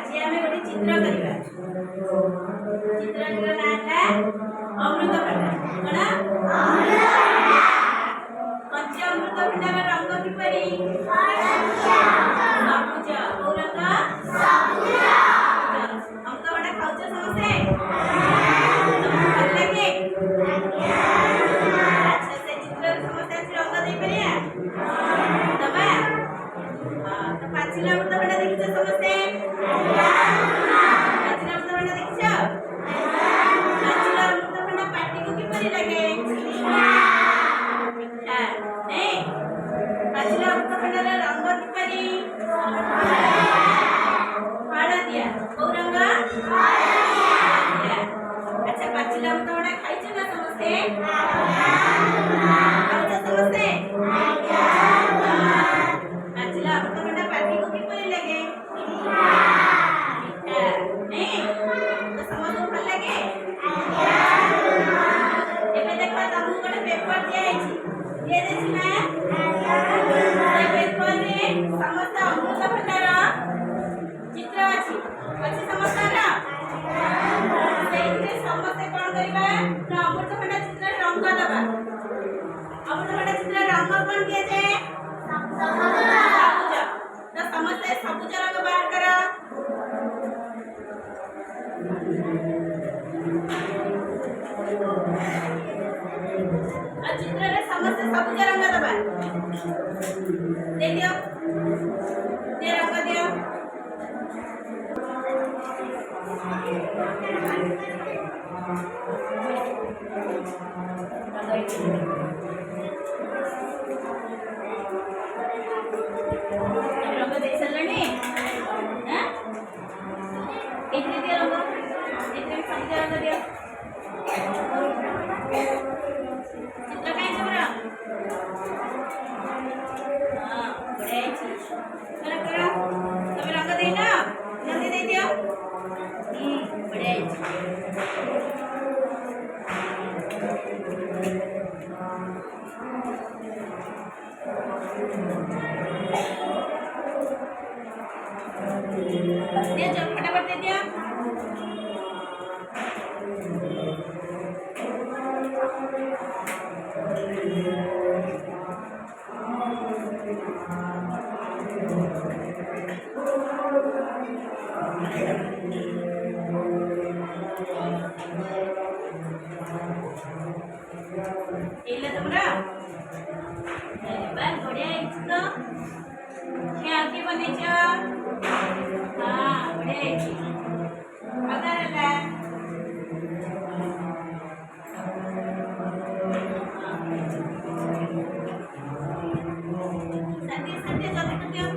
आज आम गोटे चित्र करवा चित्र ना अमृतभंडा कौन पंच अमृतभंडार रंग किपरि सबुज कौ रंग अमृतभंडा खाऊच समस्ते भल लगे अच्छा से चित्र समस्ते रंग दे परिया दबा तो पाचिला अमृतभंडा देखिछ समस्ते पाचिला अमृतभंडा देखिछ पाचिला अमृतभंडा पाटी को किपरि लगे मिठा नहीं पाचिला अमृतभंडार रंग किपरि हळदिया कौ रंग हळदिया अच्छा पाचिला अमृतभंडा खाइछ ना समस्ते खाइछ समस्ते पाचिला अमृतभंडा पाटी को किपरि लगे मिठा नहीं तो समझ भल लगे एबे देखो तुमको गोटे पेपर दिया दिए देछि ना ए पेपर रे समस्त अमृतभंडार चित्र अछि समस्त ना सेइथे समस्त कोन करबा ना अमृतभंडा चित्र रंग दबा अमृतभंडा चित्र रंग कोन दिए जे सबुज तो समस्त सबुज रंग बाहर करो चित्र रे समस्त सबुज रंग दबा दे दियो दे रंग दियो रंग दे चलने हैं इतने दियो रंग इतने सबुज रंग दियो चित्र काय जबरा हां बड़े करा करा तब रंग देना जल्दी दे दियो बड़े दे जब फटाफट दे दिया इल्ला तुमरा बार बढ़िया तो क्या आगे बने छ हां बढ़िया अगर ला सत्य सत्य जल्दी कर दियो